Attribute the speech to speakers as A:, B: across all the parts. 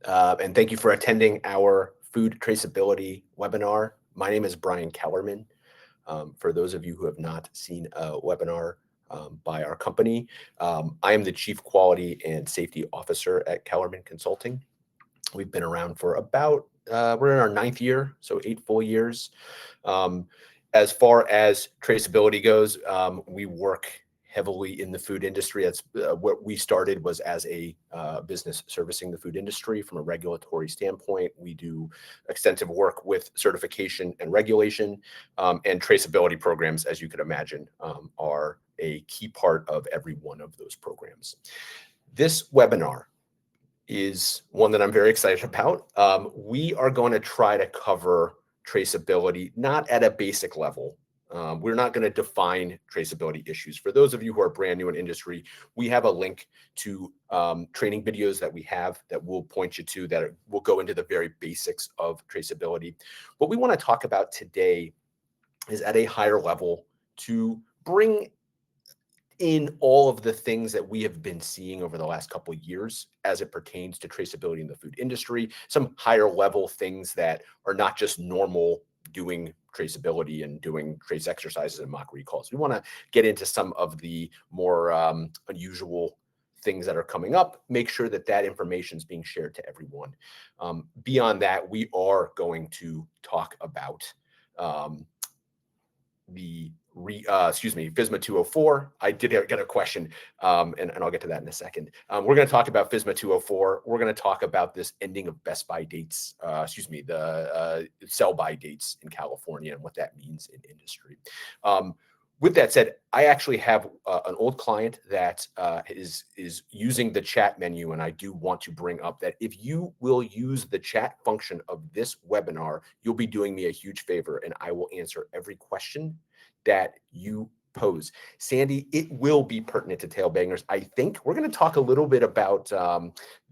A: and thank you for attending our food traceability webinar. My name is Brian Kellerman. For those of you who have not seen a webinar by our company, I am the Chief Quality and Safety Officer at Kellerman Consulting. We've been around for about, we're in our 9th year, so 8 full years. As far as traceability goes, we work heavily in the food industry. That's what we started was as a business servicing the food industry from a regulatory standpoint. We do extensive work with certification and regulation, and traceability programs, as you could imagine, are a key part of every one of those programs. This webinar is one that I'm very excited about. We are going to try to cover traceability, not at a basic level. We're not going to define traceability issues. For those of you who are brand new in industry, we have a link to training videos that we have that will point you to that will go into the very basics of traceability. What we want to talk about today is at a higher level to bring in all of the things that we have been seeing over the last couple of years as it pertains to traceability in the food industry, some higher level things that are not just normal doing traceability and doing trace exercises and mock recalls. We want to get into some of the more unusual things that are coming up, make sure that that information is being shared to everyone. Beyond that, we are going to talk about FSMA 204. I did get a question, and I'll get to that in a second. We're going to talk about FSMA 204. We're going to talk about this ending of best by dates, the sell by dates in California and what that means in industry. With that said, I actually have an old client that is using the chat menu, and I do want to bring up that if you will use the chat function of this webinar, you'll be doing me a huge favor, and I will answer every question that you pose. Sandy, it will be pertinent to tail bangers. I think we're going to talk a little bit about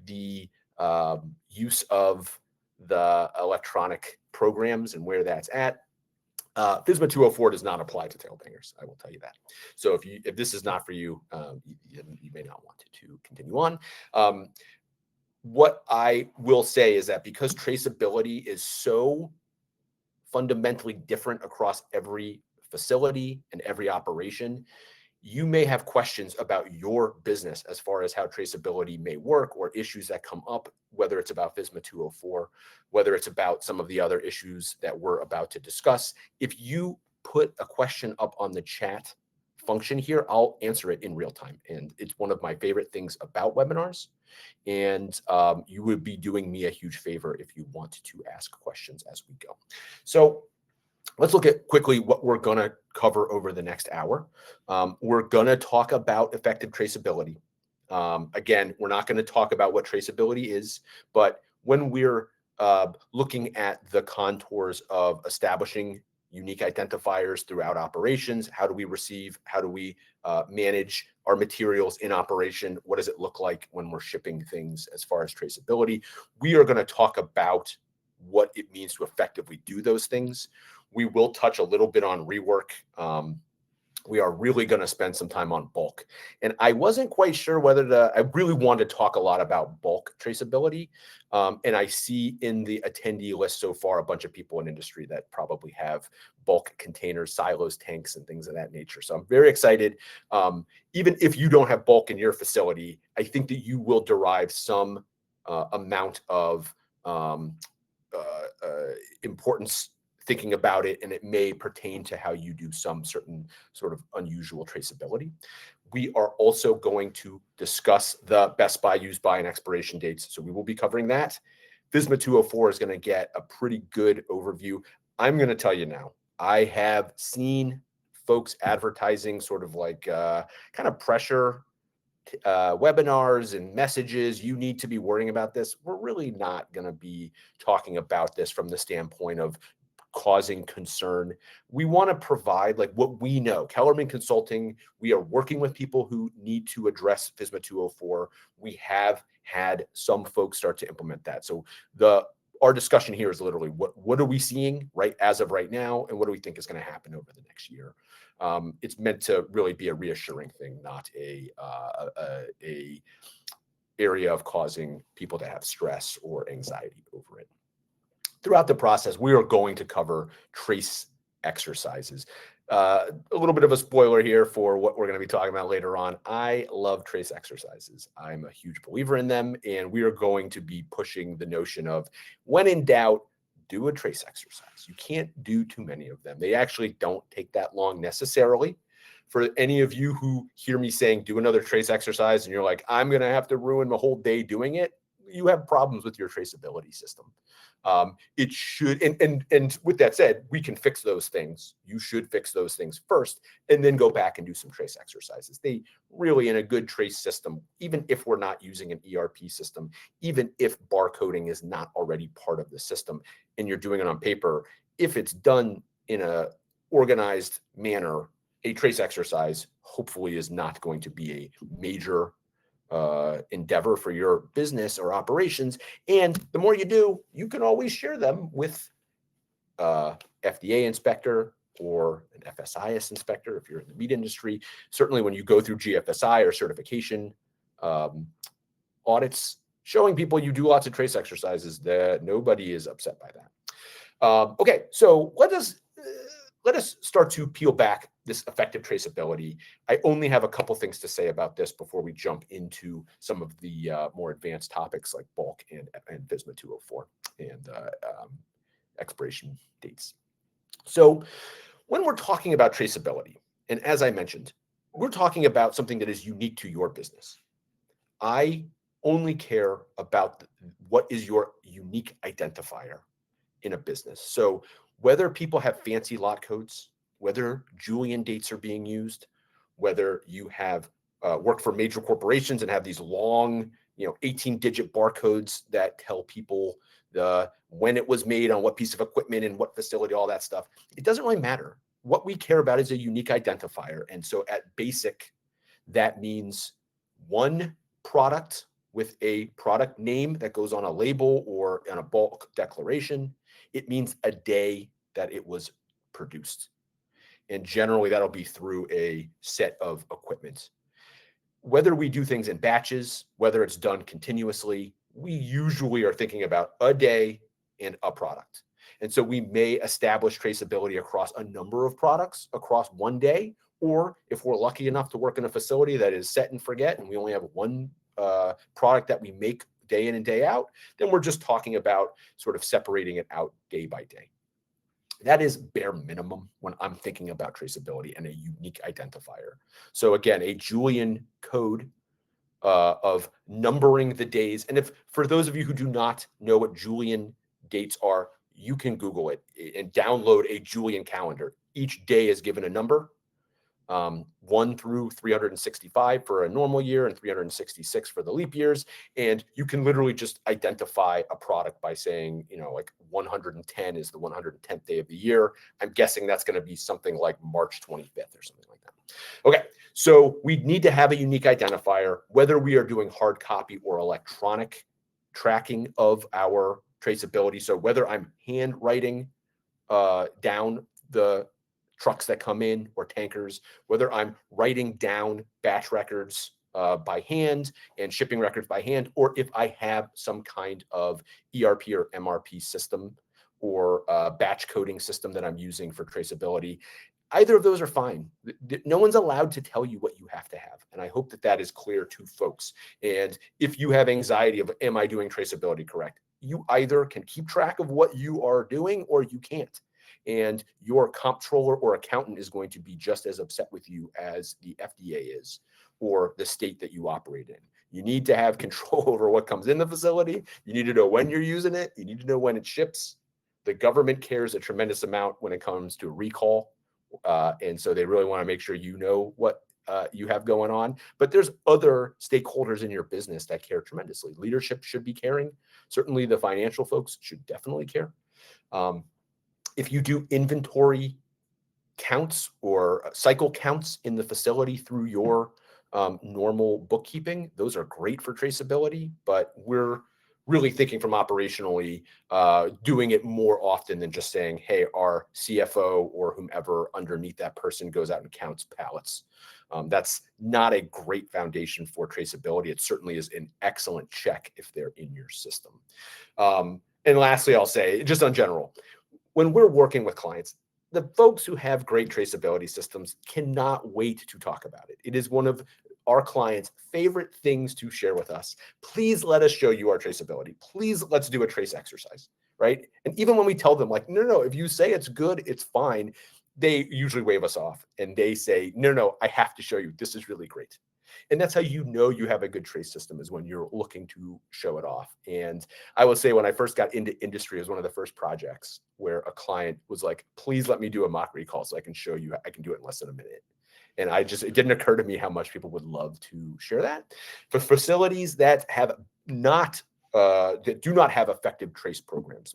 A: the use of the electronic programs and where that's at. FSMA 204 does not apply to tail bangers. I will tell you that. So if this is not for you, you may not want to continue on. What I will say is that because traceability is so fundamentally different across every facility and every operation, you may have questions about your business as far as how traceability may work or issues that come up, whether it's about FSMA 204, whether it's about some of the other issues that we're about to discuss. If you put a question up on the chat function here, I'll answer it in real time. And it's one of my favorite things about webinars. And you would be doing me a huge favor if you want to ask questions as we go. So let's look at quickly what we're going to cover over the next hour. We're going to talk about effective traceability. Again, we're not going to talk about what traceability is, but when we're looking at the contours of establishing unique identifiers throughout operations, how do we receive, how do we manage our materials in operation? What does it look like when we're shipping things as far as traceability? We are going to talk about what it means to effectively do those things. We will touch a little bit on rework. We are really going to spend some time on bulk. And I wasn't quite sure whether I really wanted to talk a lot about bulk traceability. And I see in the attendee list so far a bunch of people in industry that probably have bulk containers, silos, tanks, and things of that nature. So I'm very excited. Even if you don't have bulk in your facility, I think that you will derive some amount of importance thinking about it, and it may pertain to how you do some certain sort of unusual traceability. We are also going to discuss the best by, use by, and expiration dates. So we will be covering that. FSMA 204 is going to get a pretty good overview. I'm going to tell you now, I have seen folks advertising sort of like kind of pressure webinars and messages. You need to be worrying about this. We're really not going to be talking about this from the standpoint of causing concern. We want to provide like what we know. Kellerman Consulting, we are working with people who need to address FSMA 204. We have had some folks start to implement that. So our discussion here is literally what are we seeing right as of right now, and what do we think is going to happen over the next year? It's meant to really be a reassuring thing, not a area of causing people to have stress or anxiety over it. Throughout the process, we are going to cover trace exercises. A little bit of a spoiler here for what we're going to be talking about later on. I love trace exercises. I'm a huge believer in them, and we are going to be pushing the notion of, when in doubt, do a trace exercise. You can't do too many of them. They actually don't take that long necessarily. For any of you who hear me saying do another trace exercise and you're like, I'm going to have to ruin the whole day doing it, you have problems with your traceability system. It should, and with that said, we can fix those things. You should fix those things first and then go back and do some trace exercises. They really, in a good trace system, even if we're not using an ERP system, even if barcoding is not already part of the system and you're doing it on paper, if it's done in a organized manner, a trace exercise hopefully is not going to be a major endeavor for your business or operations. And the more you do, you can always share them with FDA inspector or an FSIS inspector if you're in the meat industry. Certainly when you go through GFSI or certification audits, showing people you do lots of trace exercises, that nobody is upset by that. Okay, so let us start to peel back this effective traceability. I only have a couple things to say about this before we jump into some of the more advanced topics like bulk and FSMA 204 and expiration dates. So when we're talking about traceability, and as I mentioned, we're talking about something that is unique to your business. I only care about what is your unique identifier in a business. So whether people have fancy lot codes, whether Julian dates are being used, whether you have worked for major corporations and have these long, 18-digit barcodes that tell people when it was made on what piece of equipment and what facility, all that stuff, it doesn't really matter. What we care about is a unique identifier. And so at basic, that means one product with a product name that goes on a label or on a bulk declaration. It means a day that it was produced. And generally that'll be through a set of equipment. Whether we do things in batches, whether it's done continuously, we usually are thinking about a day and a product. And so we may establish traceability across a number of products across one day, or if we're lucky enough to work in a facility that is set and forget and we only have one product that we make day in and day out, then we're just talking about sort of separating it out day by day. That is bare minimum when I'm thinking about traceability and a unique identifier. So again, a Julian code of numbering the days. And if for those of you who do not know what Julian dates are, you can Google it and download a Julian calendar. Each day is given a number, 1 through 365 for a normal year and 366 for the leap years. And you can literally just identify a product by saying, like 110 is the 110th day of the year. I'm guessing that's going to be something like March 25th or something like that. Okay, so we need to have a unique identifier, whether we are doing hard copy or electronic tracking of our traceability. So whether I'm handwriting down the trucks that come in or tankers, whether I'm writing down batch records by hand and shipping records by hand, or if I have some kind of ERP or MRP system or batch coding system that I'm using for traceability, either of those are fine. No one's allowed to tell you what you have to have. And I hope that that is clear to folks. And if you have anxiety of, am I doing traceability correct? You either can keep track of what you are doing or you can't. And your comptroller or accountant is going to be just as upset with you as the FDA is or the state that you operate in. You need to have control over what comes in the facility. You need to know when you're using it. You need to know when it ships. The government cares a tremendous amount when it comes to recall. And so they really want to make sure you know what you have going on. But there's other stakeholders in your business that care tremendously. Leadership should be caring. Certainly the financial folks should definitely care. If you do inventory counts or cycle counts in the facility through your normal bookkeeping, those are great for traceability, but we're really thinking from operationally, doing it more often than just saying, hey, our CFO or whomever underneath that person goes out and counts pallets. That's not a great foundation for traceability. It certainly is an excellent check if they're in your system. And lastly, I'll say, just on general, when we're working with clients, the folks who have great traceability systems cannot wait to talk about it. It is one of our clients' favorite things to share with us. Please let us show you our traceability. Please let's do a trace exercise, right? And even when we tell them like, no, if you say it's good, it's fine, they usually wave us off and they say, no, I have to show you. This is really great. And that's how you know you have a good trace system, is when you're looking to show it off. And I will say, when I first got into industry, it was one of the first projects where a client was like, please let me do a mock recall so I can show you I can do it in less than a minute. And it didn't occur to me how much people would love to share that. For facilities that have not that do not have effective trace programs,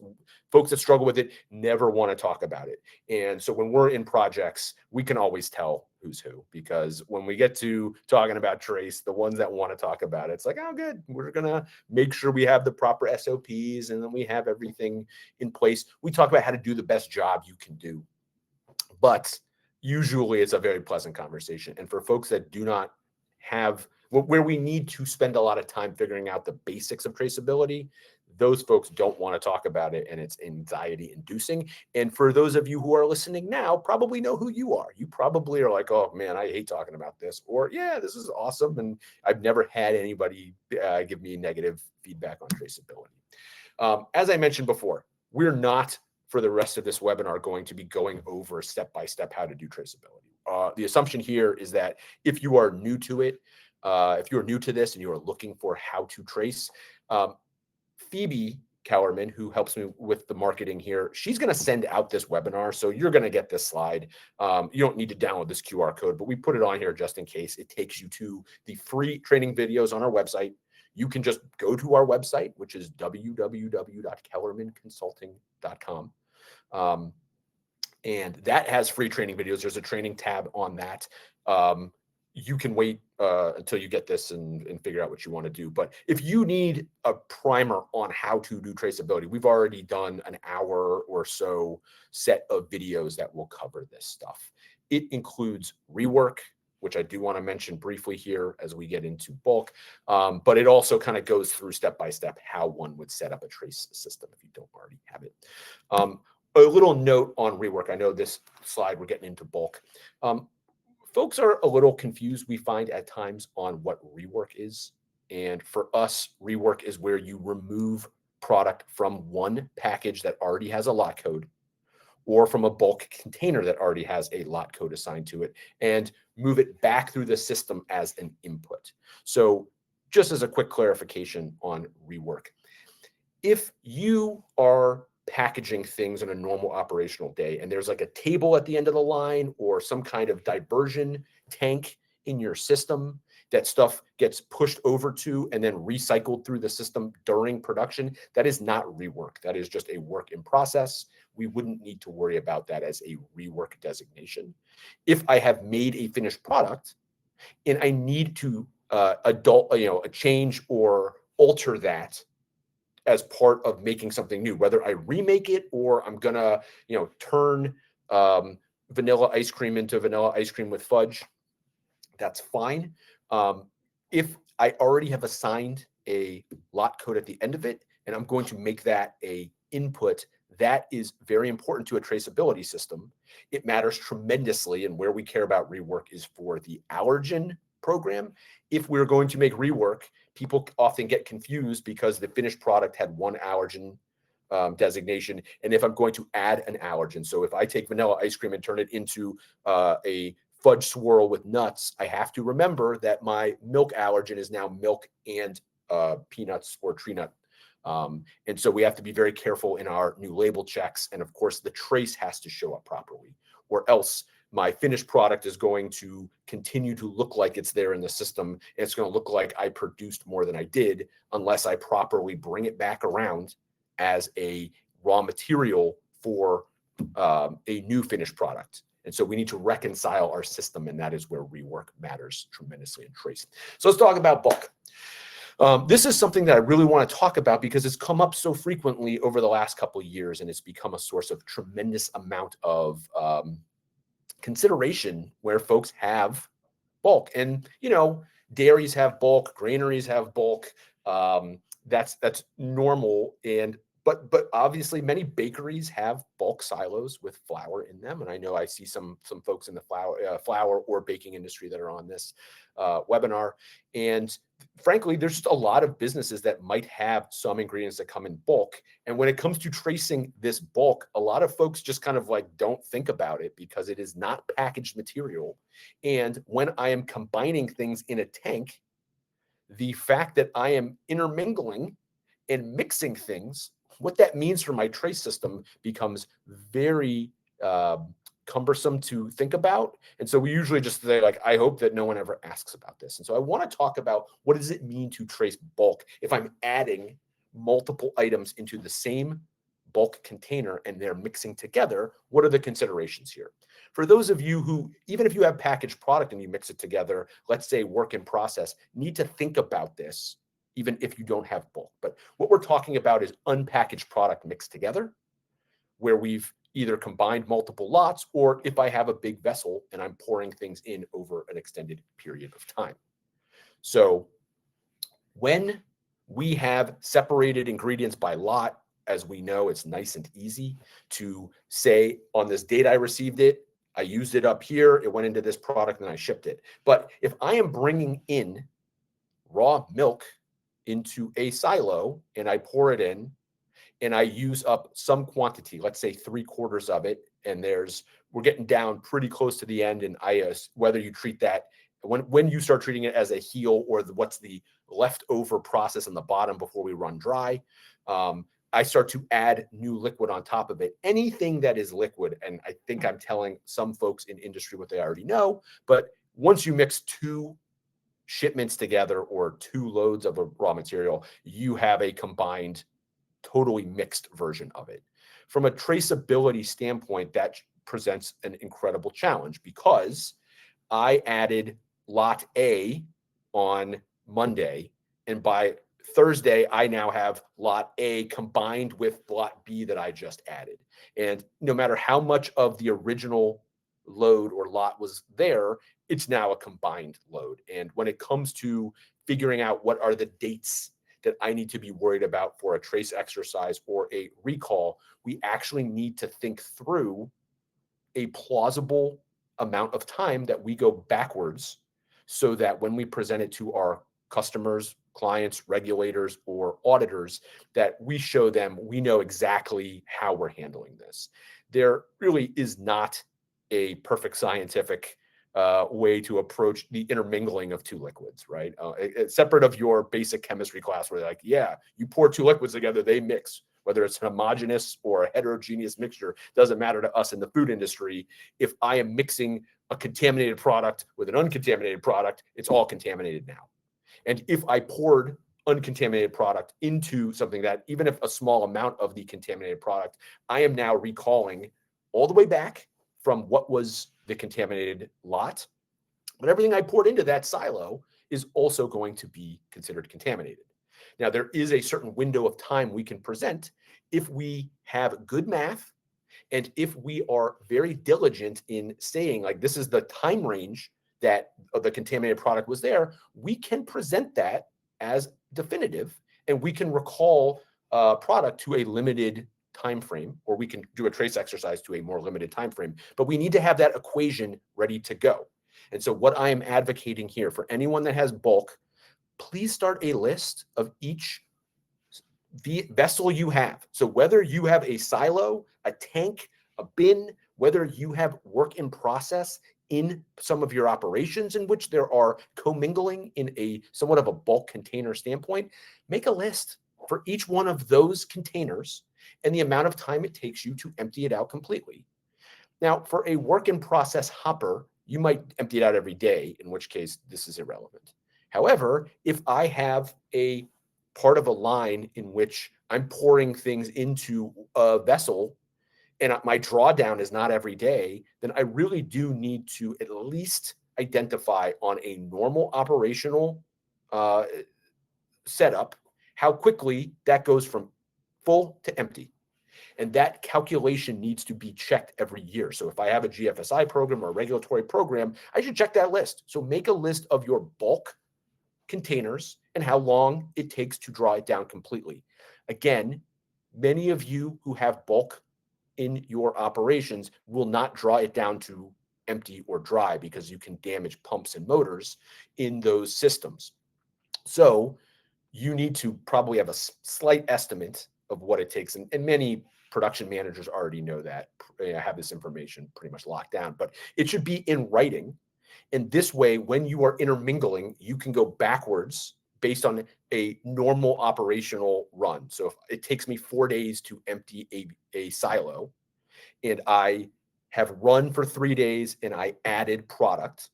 A: folks that struggle with it never want to talk about it. And so when we're in projects, we can always tell who's who, because when we get to talking about trace, the ones that want to talk about it, it's like, oh, good, we're going to make sure we have the proper SOPs and then we have everything in place. We talk about how to do the best job you can do. But usually it's a very pleasant conversation. And for folks that do not have, where we need to spend a lot of time figuring out the basics of traceability, those folks don't want to talk about it, and it's anxiety inducing. And for those of you who are listening now, probably know who you are. You probably are like, oh man, I hate talking about this, or yeah, this is awesome. And I've never had anybody give me negative feedback on traceability. As I mentioned before, we're not, for the rest of this webinar, going to be going over step-by-step how to do traceability. The assumption here is that if you are new to it, if you're new to this and you are looking for how to trace, Phoebe Kellerman, who helps me with the marketing here, she's going to send out this webinar. So you're going to get this slide. You don't need to download this QR code, but we put it on here just in case. It takes you to the free training videos on our website. You can just go to our website, which is www.kellermanconsulting.com. And that has free training videos. There's a training tab on that. You can wait until you get this and figure out what you want to do. But if you need a primer on how to do traceability, we've already done an hour or so set of videos that will cover this stuff. It includes rework, which I do want to mention briefly here as we get into bulk. But it also kind of goes through step-by-step how one would set up a trace system if you don't already have it. A little note on rework. I know this slide, we're getting into bulk. Folks are a little confused, we find at times, on what rework is. And for us, rework is where you remove product from one package that already has a lot code, or from a bulk container that already has a lot code assigned to it, and move it back through the system as an input. So just as a quick clarification on rework, if you are packaging things in a normal operational day and there's like a table at the end of the line or some kind of diversion tank in your system that stuff gets pushed over to and then recycled through the system during production, that is not rework. That is just a work in process. We wouldn't need to worry about that as a rework designation. If I have made a finished product and I need to change or alter that as part of making something new, whether I remake it or I'm gonna, turn vanilla ice cream into vanilla ice cream with fudge, that's fine. If I already have assigned a lot code at the end of it, and I'm going to make that a input, that is very important to a traceability system. It matters tremendously, and where we care about rework is for the allergen program. If we're going to make rework, people often get confused because the finished product had one allergen designation. And if I'm going to add an allergen, so if I take vanilla ice cream and turn it into a fudge swirl with nuts, I have to remember that my milk allergen is now milk and peanuts or tree nut. And so we have to be very careful in our new label checks. And of course, the trace has to show up properly, or else my finished product is going to continue to look like it's there in the system. And it's going to look like I produced more than I did unless I properly bring it back around as a raw material for a new finished product. And so we need to reconcile our system, and that is where rework matters tremendously in trace. So let's talk about bulk. This is something that I really want to talk about because it's come up so frequently over the last couple of years, and it's become a source of tremendous amount of consideration where folks have bulk. And, dairies have bulk, granaries have bulk. That's normal. But obviously many bakeries have bulk silos with flour in them. And I know I see some folks in the flour or baking industry that are on this webinar. And frankly, there's just a lot of businesses that might have some ingredients that come in bulk. And when it comes to tracing this bulk, a lot of folks just kind of like don't think about it because it is not packaged material. And when I am combining things in a tank, the fact that I am intermingling and mixing things, what that means for my trace system becomes very cumbersome to think about. And so we usually just say, like, I hope that no one ever asks about this. And so I want to talk about what does it mean to trace bulk if I'm adding multiple items into the same bulk container and they're mixing together. What are the considerations here? For those of you who, even if you have packaged product and you mix it together, let's say work in process, need to think about this even if you don't have bulk. But what we're talking about is unpackaged product mixed together, where we've either combined multiple lots, or if I have a big vessel and I'm pouring things in over an extended period of time. So when we have separated ingredients by lot, as we know, it's nice and easy to say on this date I received it, I used it up here, it went into this product, and I shipped it. But if I am bringing in raw milk into a silo and I pour it in and I use up some quantity, let's say 3/4 of it, and we're getting down pretty close to the end, and whether you treat that, when you start treating it as a heel or what's the leftover process on the bottom before we run dry, I start to add new liquid on top of it. Anything that is liquid, and I think I'm telling some folks in industry what they already know, but once you mix 2 shipments together or 2 loads of a raw material, you have a combined, totally mixed version of it. From a traceability standpoint, that presents an incredible challenge because I added lot A on Monday, and by Thursday, I now have lot A combined with lot B that I just added. And no matter how much of the original load or lot was there, it's now a combined load. And when it comes to figuring out what are the dates that I need to be worried about for a trace exercise or a recall, we actually need to think through a plausible amount of time that we go backwards so that when we present it to our customers, clients, regulators, or auditors, that we show them we know exactly how we're handling this. There really is not a perfect scientific way to approach the intermingling of 2 liquids, right? It's separate of your basic chemistry class where they're like, yeah, you pour 2 liquids together, they mix. Whether it's an homogeneous or a heterogeneous mixture, doesn't matter to us in the food industry. If I am mixing a contaminated product with an uncontaminated product, it's all contaminated now. And if I poured uncontaminated product into something that, even if a small amount of the contaminated product, I am now recalling all the way back from what was the contaminated lot. But everything I poured into that silo is also going to be considered contaminated. Now, there is a certain window of time we can present if we have good math and if we are very diligent in saying, like, this is the time range that the contaminated product was there. We can present that as definitive, and we can recall product to a limited time frame, or we can do a trace exercise to a more limited time frame. But we need to have that equation ready to go. And so what I am advocating here for anyone that has bulk, please start a list of each vessel you have. So whether you have a silo, a tank, a bin, whether you have work in process in some of your operations in which there are commingling in a somewhat of a bulk container standpoint, make a list for each one of those containers and the amount of time it takes you to empty it out completely. Now, for a work in process hopper, you might empty it out every day, in which case this is irrelevant. However, if I have a part of a line in which I'm pouring things into a vessel and my drawdown is not every day, then I really do need to at least identify on a normal operational setup, how quickly that goes from full to empty. And that calculation needs to be checked every year. So if I have a GFSI program or a regulatory program, I should check that list. So make a list of your bulk containers and how long it takes to draw it down completely. Again, many of you who have bulk in your operations will not draw it down to empty or dry because you can damage pumps and motors in those systems. So you need to probably have a slight estimate of what it takes. And many production managers already know that, have this information pretty much locked down, but it should be in writing. And this way, when you are intermingling, you can go backwards based on a normal operational run. So if it takes me 4 days to empty a silo, and I have run for 3 days and I added product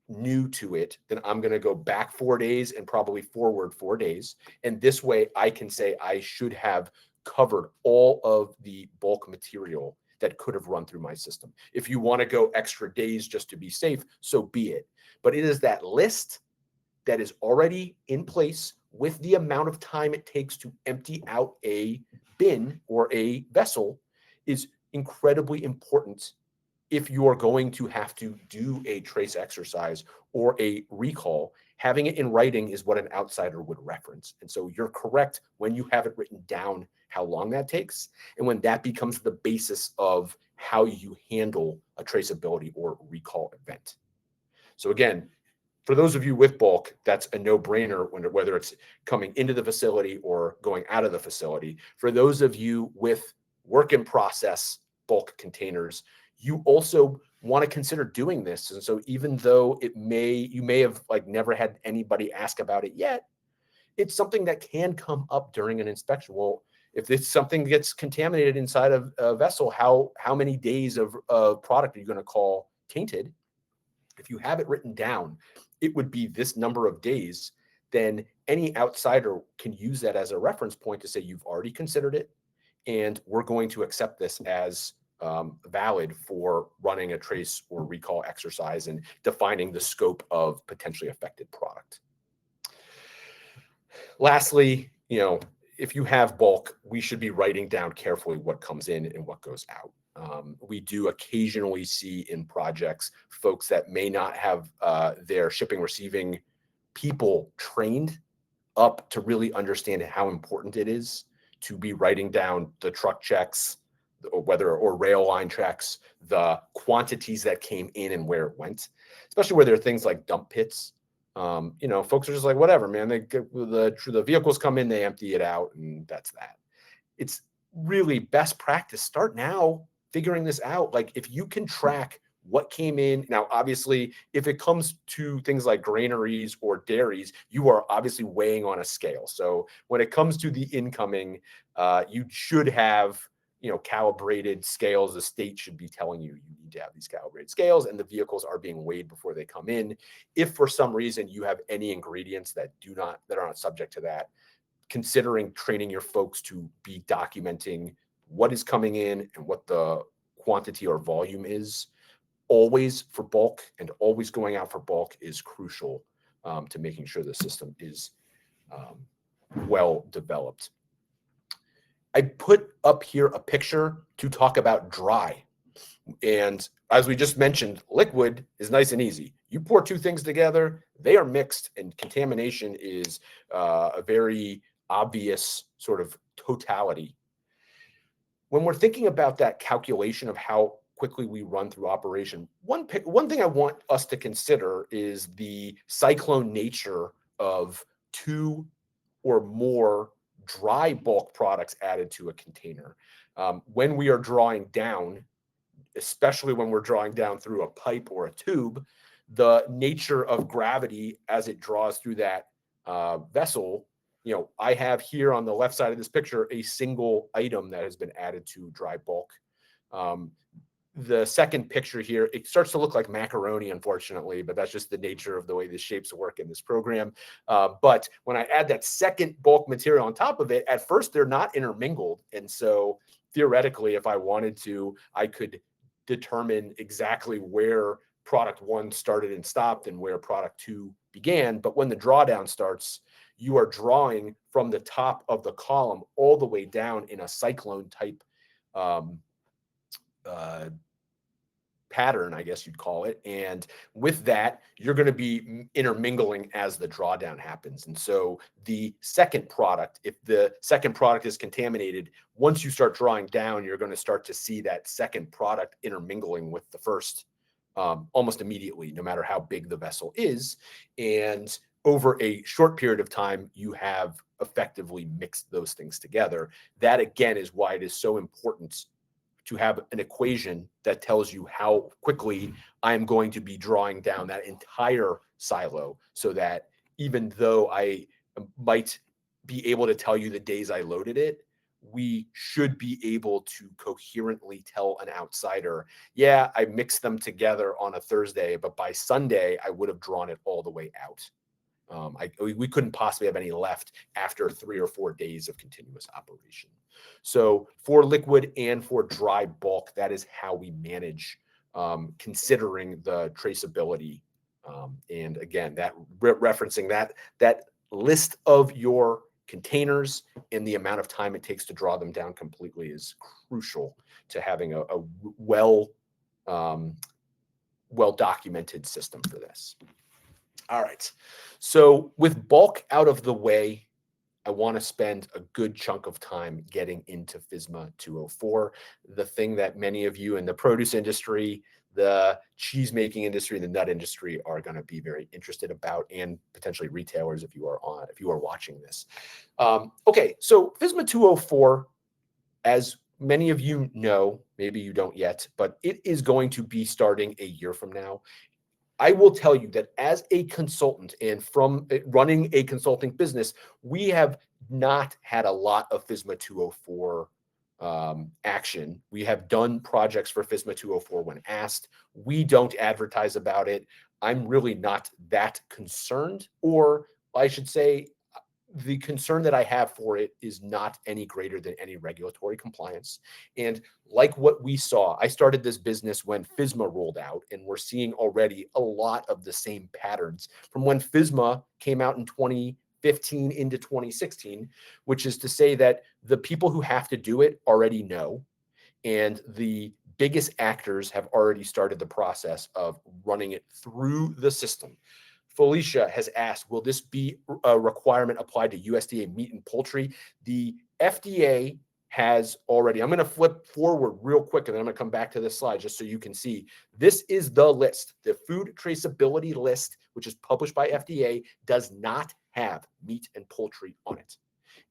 A: new to it, then I'm going to go back 4 days and probably forward 4 days. And this way I can say I should have covered all of the bulk material that could have run through my system. If you want to go extra days just to be safe, so be it. But it is that list that is already in place with the amount of time it takes to empty out a bin or a vessel is incredibly important if you are going to have to do a trace exercise or a recall. Having it in writing is what an outsider would reference. And so you're correct when you have it written down how long that takes, and when that becomes the basis of how you handle a traceability or recall event. So again, for those of you with bulk, that's a no-brainer whether it's coming into the facility or going out of the facility. For those of you with work in process bulk containers, you also want to consider doing this. And so even though you may have never had anybody ask about it yet, it's something that can come up during an inspection. Well, if it's something gets contaminated inside of a vessel, how many days of product are you going to call tainted? If you have it written down, it would be this number of days. Then any outsider can use that as a reference point to say, you've already considered it, and we're going to accept this as valid for running a trace or recall exercise and defining the scope of potentially affected product. Lastly, if you have bulk, we should be writing down carefully what comes in and what goes out. We do occasionally see in projects folks that may not have their shipping receiving people trained up to really understand how important it is to be writing down the truck checks, or rail line checks, the quantities that came in and where it went, especially where there are things like dump pits. Folks are just like, whatever, man, the vehicles come in, they empty it out, and that's that. It's really best practice. Start now figuring this out. Like, if you can track what came in. Now, obviously, if it comes to things like granaries or dairies, you are obviously weighing on a scale. So when it comes to the incoming, you should have calibrated scales. The state should be telling you need to have these calibrated scales, and the vehicles are being weighed before they come in. If for some reason you have any ingredients that are not subject to that, considering training your folks to be documenting what is coming in and what the quantity or volume is, always for bulk and always going out for bulk, is crucial to making sure the system is well developed. I put up here a picture to talk about dry. And as we just mentioned, liquid is nice and easy. You pour two things together, they are mixed, and contamination is a very obvious sort of totality. When we're thinking about that calculation of how quickly we run through operation, one thing I want us to consider is the cyclone nature of 2 or more dry bulk products added to a container. When we are drawing down, especially when we're drawing down through a pipe or a tube, the nature of gravity as it draws through that vessel, I have here on the left side of this picture a single item that has been added to dry bulk. The second picture here, it starts to look like macaroni, unfortunately, but that's just the nature of the way the shapes work in this program. But when I add that second bulk material on top of it, at first they're not intermingled. And so theoretically, if I wanted to, I could determine exactly where product 1 started and stopped and where product 2 began. But when the drawdown starts, you are drawing from the top of the column all the way down in a cyclone type pattern, I guess you'd call it. And with that, you're going to be intermingling as the drawdown happens. And so the second product, if the second product is contaminated, once you start drawing down, you're going to start to see that second product intermingling with the first almost immediately, no matter how big the vessel is. And over a short period of time, you have effectively mixed those things together. That, again, is why it is so important to have an equation that tells you how quickly I'm going to be drawing down that entire silo, so that even though I might be able to tell you the days I loaded it, we should be able to coherently tell an outsider, yeah, I mixed them together on a Thursday, but by Sunday, I would have drawn it all the way out. We couldn't possibly have any left after 3 or 4 days of continuous operation. So for liquid and for dry bulk, that is how we manage considering the traceability. And again, that referencing that list of your containers and the amount of time it takes to draw them down completely is crucial to having a well documented system for this. All right. So with bulk out of the way, I want to spend a good chunk of time getting into FSMA 204, the thing that many of you in the produce industry, the cheese making industry, the nut industry are going to be very interested about, and potentially retailers if you are watching this. Okay, so FSMA 204, as many of you know, maybe you don't yet, but it is going to be starting a year from now. I will tell you that as a consultant and from running a consulting business, we have not had a lot of FSMA 204 action. We have done projects for FSMA 204 when asked. We don't advertise about it. I'm really not that concerned, or I should say, the concern that I have for it is not any greater than any regulatory compliance. And like what we saw, I started this business when FSMA rolled out, and we're seeing already a lot of the same patterns from when FSMA came out in 2015 into 2016, which is to say that the people who have to do it already know, and the biggest actors have already started the process of running it through the system. Felicia has asked, will this be a requirement applied to USDA meat and poultry? The FDA has already, I'm going to flip forward real quick, and then I'm going to come back to this slide just so you can see. This is the list. The food traceability list, which is published by FDA, does not have meat and poultry on it.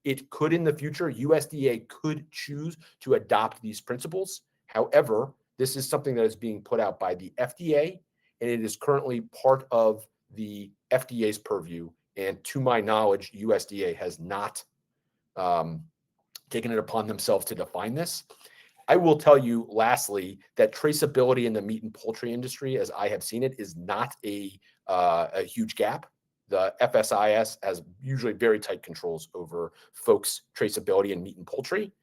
A: It could in the future, USDA could choose to adopt these principles. However, this is something that is being put out by the FDA, and it is currently part of the FDA's purview. And to my knowledge, USDA has not taken it upon themselves to define this. I will tell you lastly that traceability in the meat and poultry industry, as I have seen it, is not a huge gap. The FSIS has usually very tight controls over folks' traceability in meat and poultry.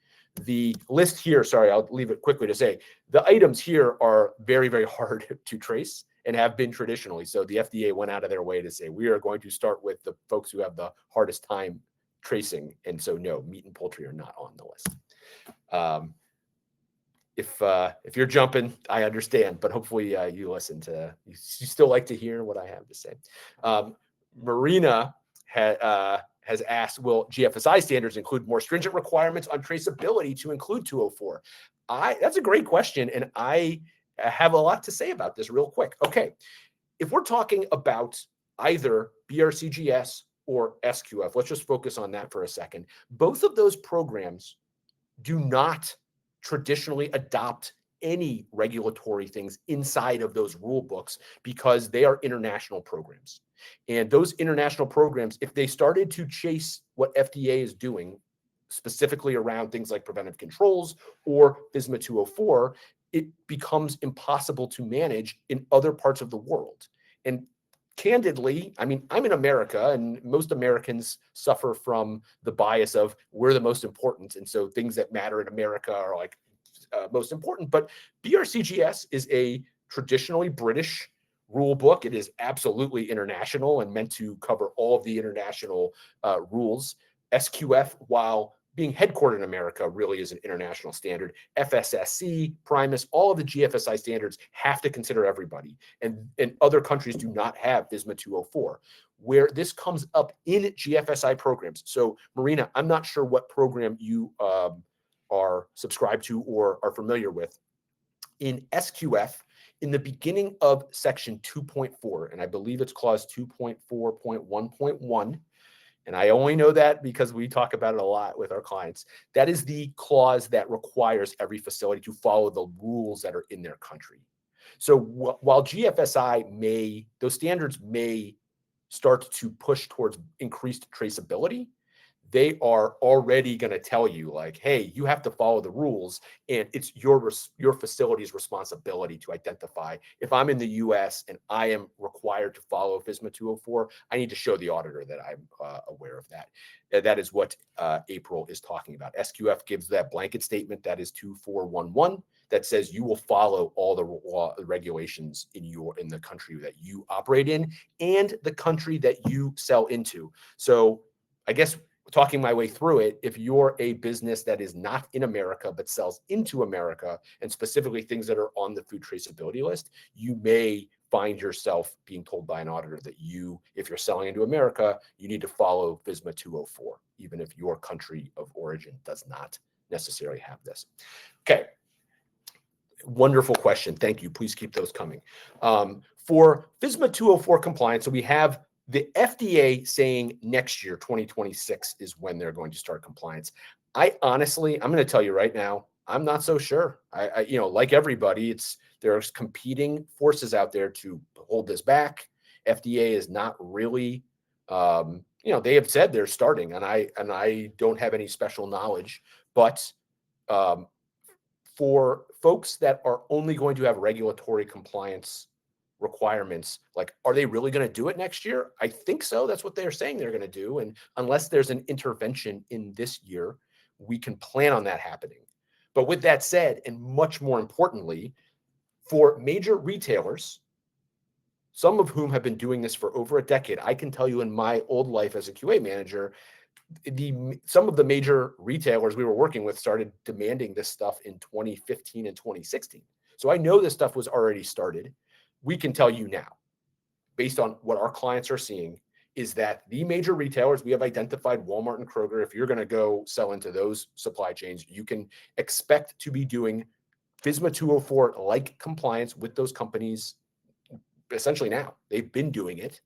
A: The list here, sorry, I'll leave it quickly to say, the items here are very, very hard to trace and have been traditionally. So the FDA went out of their way to say, we are going to start with the folks who have the hardest time tracing. And so no, meat and poultry are not on the list. If you're jumping, I understand, but hopefully you listen to, you still like to hear what I have to say. Marina has asked, will GFSI standards include more stringent requirements on traceability to include 204? That's a great question, and I have a lot to say about this real quick. Okay, if we're talking about either BRCGS or SQF, let's just focus on that for a second. Both of those programs do not traditionally adopt any regulatory things inside of those rule books because they are international programs. And those international programs, if they started to chase what FDA is doing, specifically around things like preventive controls or FSMA 204, it becomes impossible to manage in other parts of the world. And candidly, I mean, I'm in America, and most Americans suffer from the bias of we're the most important. And so things that matter in America are like most important. But BRCGS is a traditionally British rule book. It is absolutely international and meant to cover all of the international rules. SQF, while being headquartered in America, really is an international standard. FSSC, Primus, all of the GFSI standards have to consider everybody. And other countries do not have FSMA 204, where this comes up in GFSI programs. So, Marina, I'm not sure what program you are subscribed to or are familiar with. In SQF, in the beginning of section 2.4, and I believe it's clause 2.4.1.1, and I only know that because we talk about it a lot with our clients, that is the clause that requires every facility to follow the rules that are in their country. So while GFSI those standards may start to push towards increased traceability, they are already going to tell you like, hey, you have to follow the rules, and it's your facility's responsibility to identify. If I'm in the US and I am required to follow FSMA 204, I need to show the auditor that I'm aware of that. That is what April is talking about. SQF gives that blanket statement, that is 2411, that says you will follow all the regulations in the country that you operate in and the country that you sell into. So I guess talking my way through it, if you're a business that is not in America but sells into America, and specifically things that are on the food traceability list, you may find yourself being told by an auditor that if you're selling into America, you need to follow FSMA 204, even if your country of origin does not necessarily have this. Okay. Wonderful question. Thank you. Please keep those coming. For FSMA 204 compliance, so we have the FDA saying next year, 2026, is when they're going to start compliance. I'm going to tell you right now, I'm not so sure. I like everybody, there's competing forces out there to hold this back. FDA is not really, they have said they're starting, and I don't have any special knowledge, but for folks that are only going to have regulatory compliance requirements, like, are they really going to do it next year? I think so. That's what they're saying they're going to do. And unless there's an intervention in this year, we can plan on that happening. But with that said, and much more importantly, for major retailers, some of whom have been doing this for over a decade, I can tell you in my old life as a QA manager, some of the major retailers we were working with started demanding this stuff in 2015 and 2016. So I know this stuff was already started. We can tell you now, based on what our clients are seeing, is that the major retailers, we have identified Walmart and Kroger. If you're going to go sell into those supply chains, you can expect to be doing FSMA 204 like compliance with those companies essentially now. They've been doing it.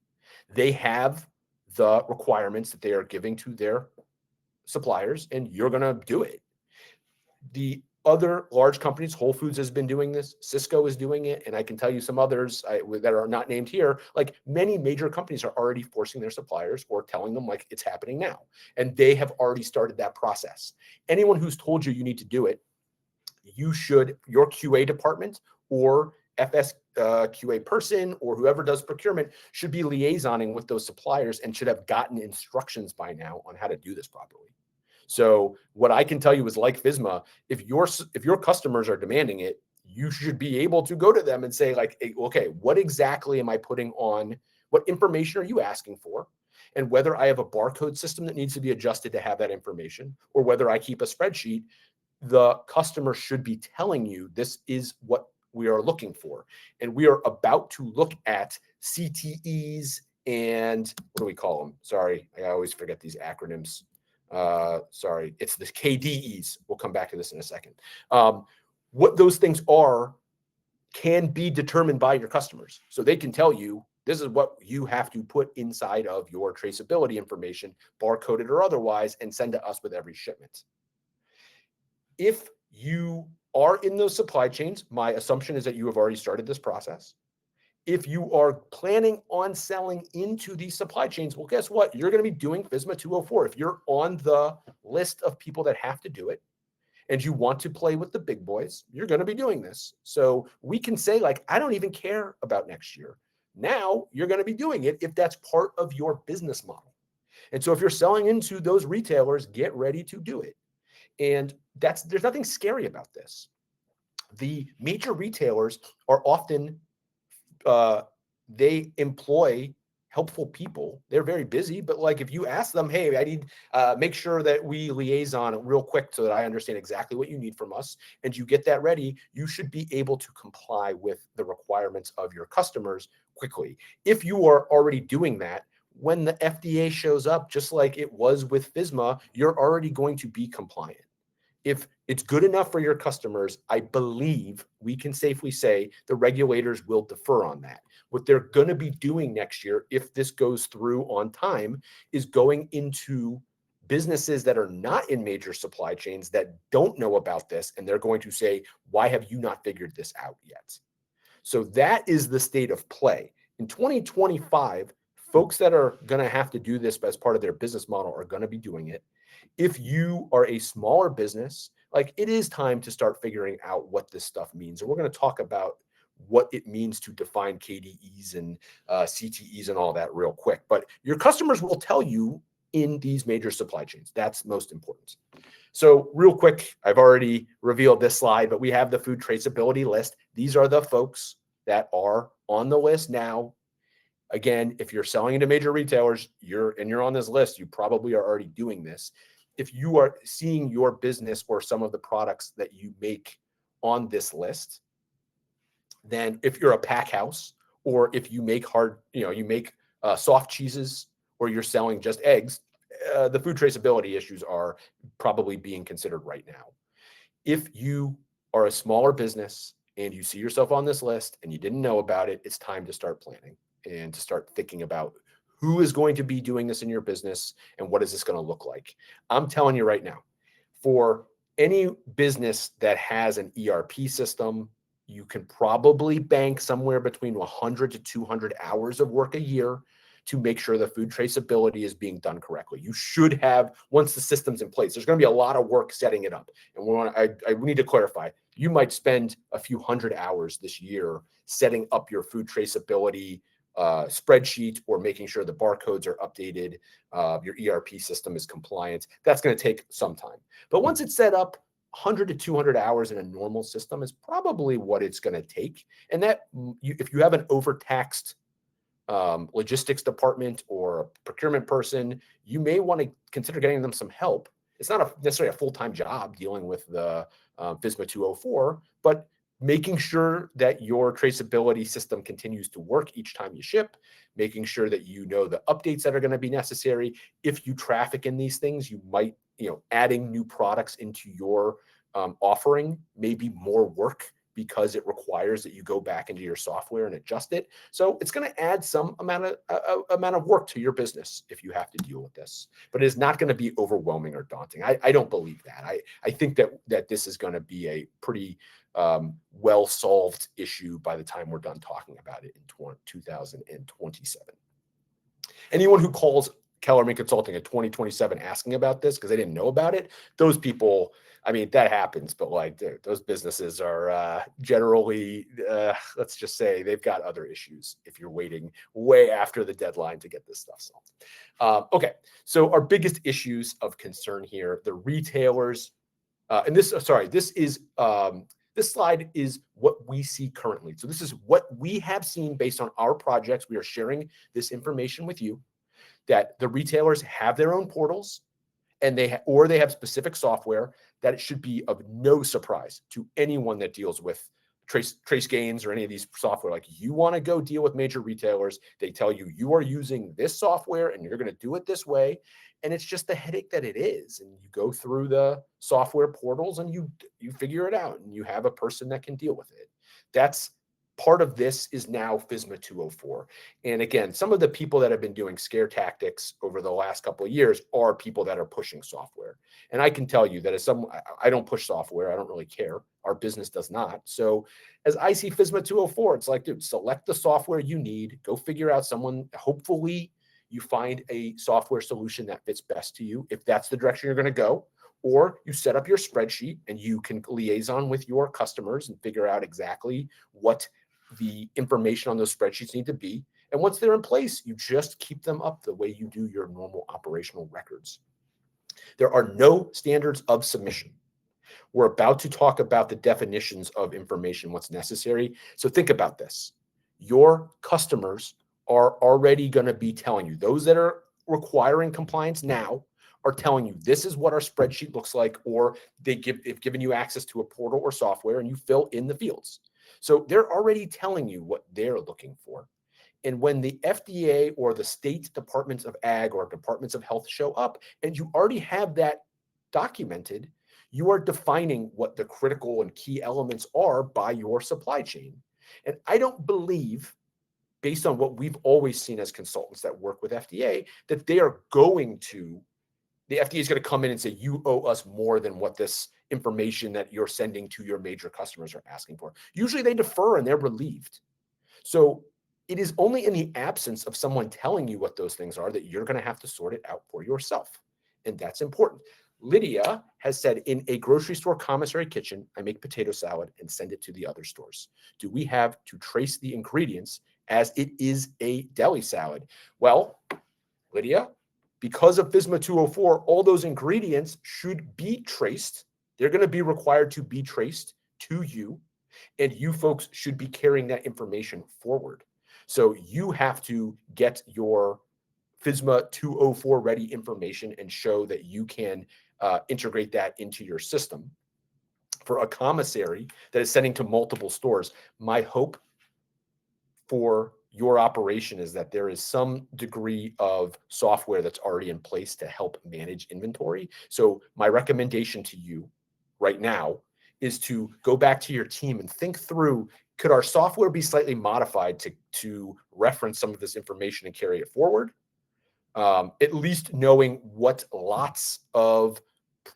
A: They have the requirements that they are giving to their suppliers, and you're going to do it. The other large companies, Whole Foods has been doing this, Cisco is doing it, and I can tell you some others that are not named here. Like, many major companies are already forcing their suppliers or telling them like it's happening now, and they have already started that process. Anyone who's told you need to do it, your QA department or QA person or whoever does procurement should be liaisoning with those suppliers and should have gotten instructions by now on how to do this properly. So what I can tell you is, like FSMA, if your customers are demanding it, you should be able to go to them and say like, okay, what exactly am I putting on? What information are you asking for? And whether I have a barcode system that needs to be adjusted to have that information, or whether I keep a spreadsheet, the customer should be telling you this is what we are looking for. And we are about to look at CTEs and what do we call them? Sorry, I always forget these acronyms. Sorry, it's the KDEs. We'll come back to this in a second. What those things are can be determined by your customers. So they can tell you, this is what you have to put inside of your traceability information, barcoded or otherwise, and send to us with every shipment. If you are in those supply chains, my assumption is that you have already started this process. If you are planning on selling into these supply chains, well, guess what? You're going to be doing FSMA 204. If you're on the list of people that have to do it and you want to play with the big boys, you're going to be doing this. So we can say like, I don't even care about next year. Now you're going to be doing it if that's part of your business model. And so if you're selling into those retailers, get ready to do it. And there's nothing scary about this. The major retailers are often they employ helpful people. They're very busy, but like if you ask them, hey, I need make sure that we liaison real quick so that I understand exactly what you need from us, and you get that ready, you should be able to comply with the requirements of your customers quickly. If you are already doing that, when the FDA shows up, just like it was with FSMA, you're already going to be compliant. If it's good enough for your customers, I believe we can safely say the regulators will defer on that. What they're going to be doing next year, if this goes through on time, is going into businesses that are not in major supply chains that don't know about this. And they're going to say, why have you not figured this out yet? So that is the state of play. In 2025, folks that are going to have to do this as part of their business model are going to be doing it. If you are a smaller business, like it is time to start figuring out what this stuff means. And we're going to talk about what it means to define KDEs and CTEs and all that real quick. But your customers will tell you in these major supply chains. That's most important. So real quick, I've already revealed this slide, but we have the food traceability list. These are the folks that are on the list now. Again, if you're selling into major retailers, you're on this list, you probably are already doing this. If you are seeing your business or some of the products that you make on this list, then if you're a pack house, or if you make soft cheeses, or you're selling just eggs, the food traceability issues are probably being considered right now. If you are a smaller business and you see yourself on this list and you didn't know about it, it's time to start planning and to start thinking about who is going to be doing this in your business and what is this going to look like. I'm telling you right now, for any business that has an ERP system, you can probably bank somewhere between 100 to 200 hours of work a year to make sure the food traceability is being done correctly. You should have, once the system's in place, there's going to be a lot of work setting it up. And we need to clarify, you might spend a few hundred hours this year setting up your food traceability spreadsheet, or making sure the barcodes are updated, your ERP system is compliant. That's going to take some time. But once it's set up, 100 to 200 hours in a normal system is probably what it's going to take. And that, if you have an overtaxed logistics department or a procurement person, you may want to consider getting them some help. It's not necessarily a full-time job dealing with the FSMA 204, but making sure that your traceability system continues to work each time you ship, making sure that you know the updates that are going to be necessary. If you traffic in these things, you might, adding new products into your offering may be more work, because it requires that you go back into your software and adjust it. So it's going to add some amount of work to your business if you have to deal with this, but it's not going to be overwhelming or daunting. I don't believe that. I think that this is going to be a pretty well-solved issue by the time we're done talking about it in 2027. Anyone who calls Kellerman Consulting in 2027 asking about this because they didn't know about it, those people, I mean, that happens, but like those businesses are generally, let's just say they've got other issues if you're waiting way after the deadline to get this stuff solved. Okay, so our biggest issues of concern here, the retailers, and this slide is what we see currently. So this is what we have seen based on our projects. We are sharing this information with you, that the retailers have their own portals, and they have specific software, that it should be of no surprise to anyone that deals with TraceGains or any of these software. Like, you want to go deal with major retailers, they tell you you are using this software and you're going to do it this way, and it's just the headache that it is. And you go through the software portals and you figure it out, and you have a person that can deal with it. That's part of this is now FSMA 204. And again, some of the people that have been doing scare tactics over the last couple of years are people that are pushing software. And I can tell you that I don't push software. I don't really care. Our business does not. So as I see FSMA 204, it's like, dude, select the software you need, go figure out someone. Hopefully you find a software solution that fits best to you, if that's the direction you're going to go. Or you set up your spreadsheet and you can liaison with your customers and figure out exactly what the information on those spreadsheets need to be. And once they're in place, you just keep them up the way you do your normal operational records. There are no standards of submission. We're about to talk about the definitions of information, what's necessary. So think about this. your customers are already going to be telling you, those that are requiring compliance now are telling you this is what our spreadsheet looks like, or they've given you access to a portal or software and you fill in the fields. So they're already telling you what they're looking for. And when the FDA or the state departments of ag or departments of health show up and you already have that documented, you are defining what the critical and key elements are by your supply chain. And I don't believe, based on what we've always seen as consultants that work with FDA, that they are going to, the FDA is going to come in and say, you owe us more than what this information that you're sending to your major customers are asking for. Usually they defer and they're relieved. So it is only in the absence of someone telling you what those things are that you're going to have to sort it out for yourself. And that's important. Lydia has said, in a grocery store commissary kitchen, I make potato salad and send it to the other stores. Do we have to trace the ingredients as it is a deli salad? Well, Lydia, because of FSMA 204, all those ingredients should be traced. They're going to be required to be traced to you, and you folks should be carrying that information forward. So you have to get your FSMA 204 ready information and show that you can integrate that into your system. For a commissary that is sending to multiple stores, my hope for your operation is that there is some degree of software that's already in place to help manage inventory. So my recommendation to you right now is to go back to your team and think through, could our software be slightly modified to reference some of this information and carry it forward? At least knowing what lots of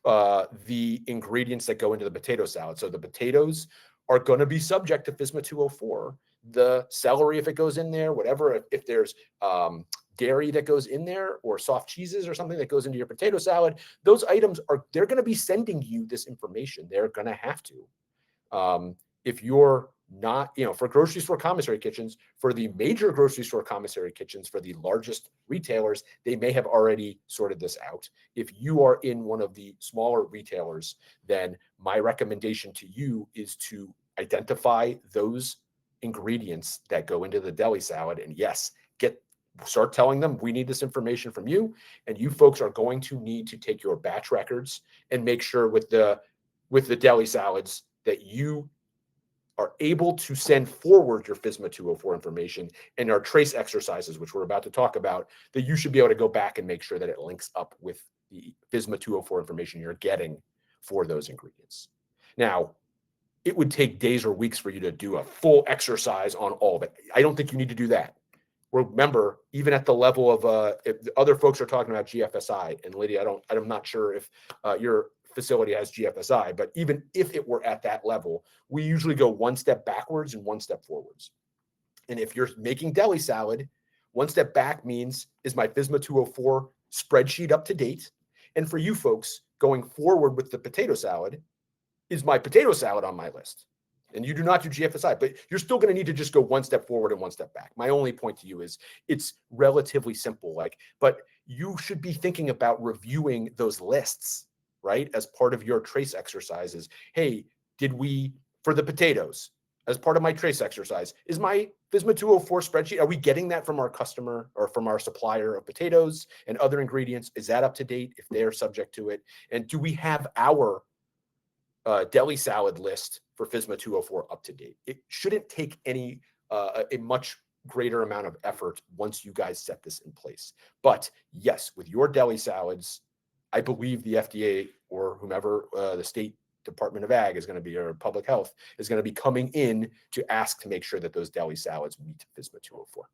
A: the ingredients that go into the potato salad. So the potatoes are going to be subject to FSMA 204. The celery, if it goes in there, whatever, if there's dairy that goes in there or soft cheeses or something that goes into your potato salad, those items they're going to be sending you this information. They're going to have to. If you're not, for grocery store commissary kitchens, for the major grocery store commissary kitchens, for the largest retailers, they may have already sorted this out. If you are in one of the smaller retailers, then my recommendation to you is to identify those ingredients that go into the deli salad. And yes, start telling them, we need this information from you. And you folks are going to need to take your batch records and make sure with the deli salads that you are able to send forward your FSMA 204 information and our trace exercises, which we're about to talk about, that you should be able to go back and make sure that it links up with the FSMA 204 information you're getting for those ingredients. Now, it would take days or weeks for you to do a full exercise on all of it. I don't think you need to do that. Remember, even at the level of if other folks are talking about GFSI, and Lydia, I'm not sure if your facility has GFSI, but even if it were at that level, we usually go one step backwards and one step forwards. And if you're making deli salad, one step back means, is my FSMA 204 spreadsheet up to date? And for you folks going forward with the potato salad, is my potato salad on my list? And you do not do GFSI, but you're still going to need to just go one step forward and one step back. My only point to you is it's relatively simple, but you should be thinking about reviewing those lists, right? As part of your trace exercises. Hey, for the potatoes, as part of my trace exercise, is my FSMA 204 spreadsheet, are we getting that from our customer or from our supplier of potatoes and other ingredients? Is that up to date if they're subject to it? And do we have our deli salad list for FSMA 204 up to date? It shouldn't take a much greater amount of effort once you guys set this in place. But yes, with your deli salads, I believe the FDA or whomever the state Department of Ag is going to be, or public health is going to be coming in to ask to make sure that those deli salads meet FSMA 204.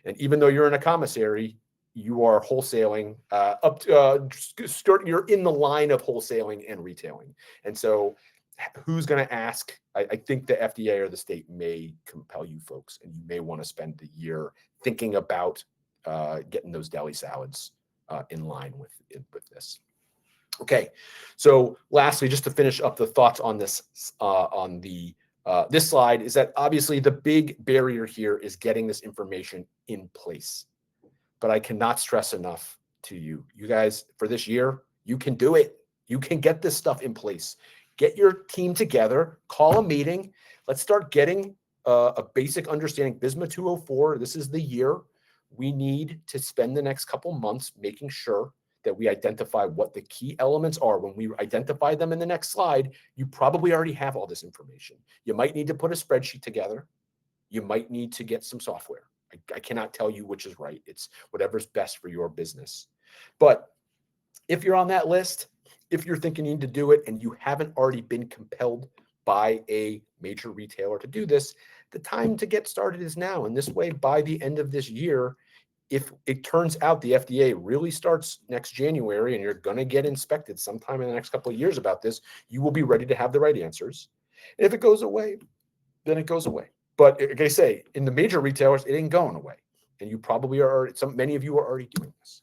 A: And even though you're in a commissary, you are wholesaling you're in the line of wholesaling and retailing. And so who's going to ask? I think the FDA or the state may compel you folks, and you may want to spend the year thinking about getting those deli salads in line with this. Okay, so lastly, just to finish up the thoughts on this, this slide, is that obviously the big barrier here is getting this information in place. But I cannot stress enough to you guys, for this year, you can do it. You can get this stuff in place. Get your team together, call a meeting. Let's start getting a basic understanding. FSMA 204, this is the year. We need to spend the next couple months making sure that we identify what the key elements are. When we identify them in the next slide, you probably already have all this information. You might need to put a spreadsheet together. You might need to get some software. I cannot tell you which is right. It's whatever's best for your business. But if you're on that list, if you're thinking you need to do it and you haven't already been compelled by a major retailer to do this, the time to get started is now. And this way, by the end of this year, if it turns out the FDA really starts next January and you're going to get inspected sometime in the next couple of years about this, you will be ready to have the right answers. And if it goes away, then it goes away. But like I say, in the major retailers, it ain't going away. And you probably are, many of you are already doing this.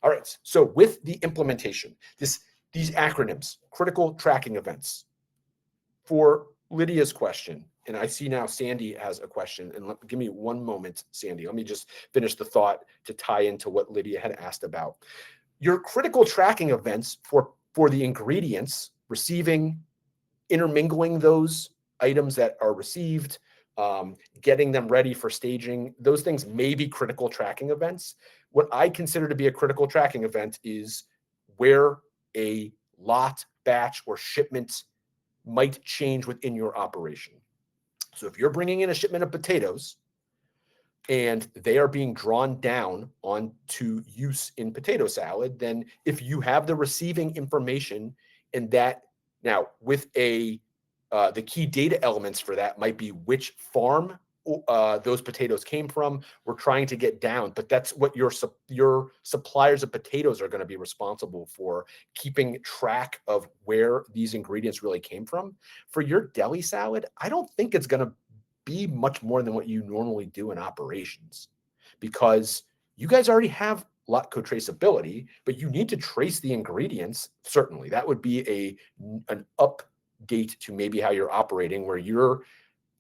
A: All right, so with the implementation, these acronyms, critical tracking events. For Lydia's question, and I see now Sandy has a question, and give me one moment, Sandy. Let me just finish the thought to tie into what Lydia had asked about. Your critical tracking events for the ingredients, receiving, intermingling those items that are received, getting them ready for staging, those things may be critical tracking events. What I consider to be a critical tracking event is where a lot, batch, or shipment might change within your operation. So if you're bringing in a shipment of potatoes and they are being drawn down onto use in potato salad, then if you have the receiving information and that now with the key data elements for that might be which farm those potatoes came from, we're trying to get down, but that's what your suppliers of potatoes are going to be responsible for, keeping track of where these ingredients really came from. For your deli salad, I don't think it's going to be much more than what you normally do in operations, because you guys already have lot code traceability, but you need to trace the ingredients. Certainly, that would be an update to maybe how you're operating, where you're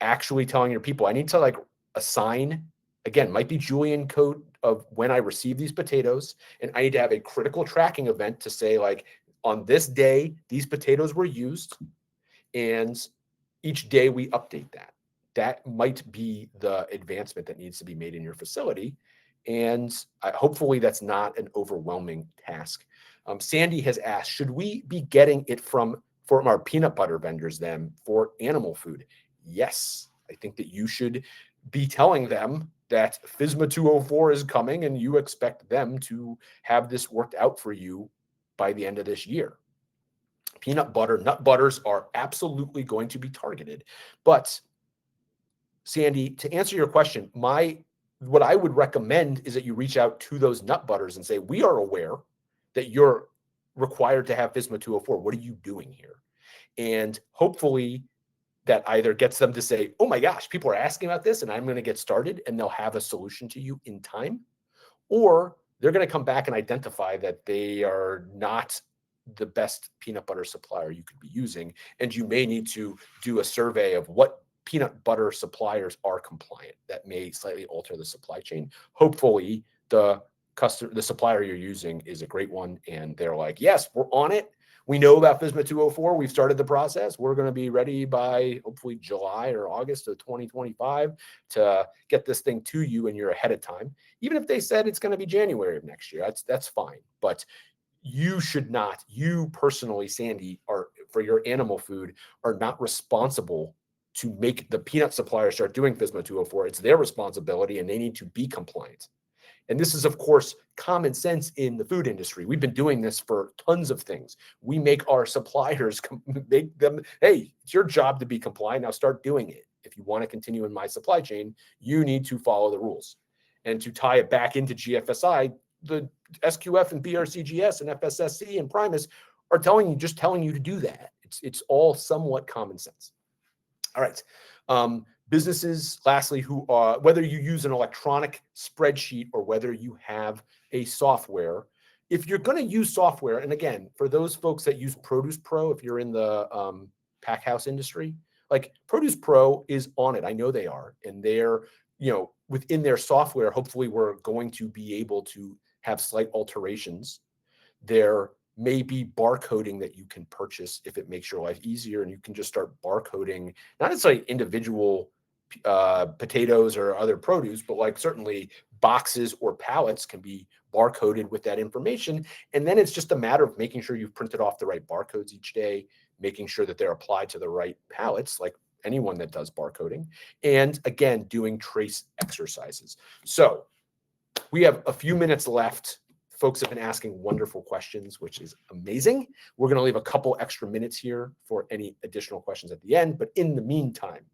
A: actually telling your people, I need to like assign, again, might be Julian code of when I receive these potatoes, and I need to have a critical tracking event to say like, on this day, these potatoes were used, and each day we update that. That might be the advancement that needs to be made in your facility. And hopefully that's not an overwhelming task. Sandy has asked, should we be getting it from our peanut butter vendors then for animal food? Yes, I think that you should be telling them that FSMA 204 is coming and you expect them to have this worked out for you by the end of this year. Peanut butter, nut butters are absolutely going to be targeted. But Sandy, to answer your question, what I would recommend is that you reach out to those nut butters and say, we are aware that you're required to have FSMA 204. What are you doing here? And hopefully that either gets them to say, oh my gosh, people are asking about this and I'm going to get started, and they'll have a solution to you in time. Or they're going to come back and identify that they are not the best peanut butter supplier you could be using. And you may need to do a survey of what peanut butter suppliers are compliant. That may slightly alter the supply chain. Hopefully the supplier you're using is a great one, and they're like, yes, we're on it. We know about FSMA 204. We've started the process. We're going to be ready by hopefully July or August of 2025 to get this thing to you, and you're ahead of time. Even if they said it's going to be January of next year, that's fine. But you should not, you personally, Sandy, for your animal food, are not responsible to make the peanut supplier start doing FSMA 204. It's their responsibility, and they need to be compliant. And this is, of course, common sense in the food industry. We've been doing this for tons of things. We make our suppliers make them, hey, it's your job to be compliant. Now start doing it. If you want to continue in my supply chain, you need to follow the rules. And to tie it back into GFSI, the SQF and BRCGS and FSSC and Primus are just telling you to do that. It's all somewhat common sense. All right. Businesses, lastly, whether you use an electronic spreadsheet or whether you have a software, if you're going to use software, and again, for those folks that use Produce Pro, if you're in the pack house industry, like Produce Pro is on it. I know they are, and they're, within their software, hopefully we're going to be able to have slight alterations. There may be barcoding that you can purchase if it makes your life easier, and you can just start barcoding, not necessarily individual potatoes or other produce, but like certainly boxes or pallets can be barcoded with that information. And then it's just a matter of making sure you've printed off the right barcodes each day, making sure that they're applied to the right pallets, like anyone that does barcoding, and again, doing trace exercises. So we have a few minutes left. Folks have been asking wonderful questions, which is amazing. We're going to leave a couple extra minutes here for any additional questions at the end. But in the meantime,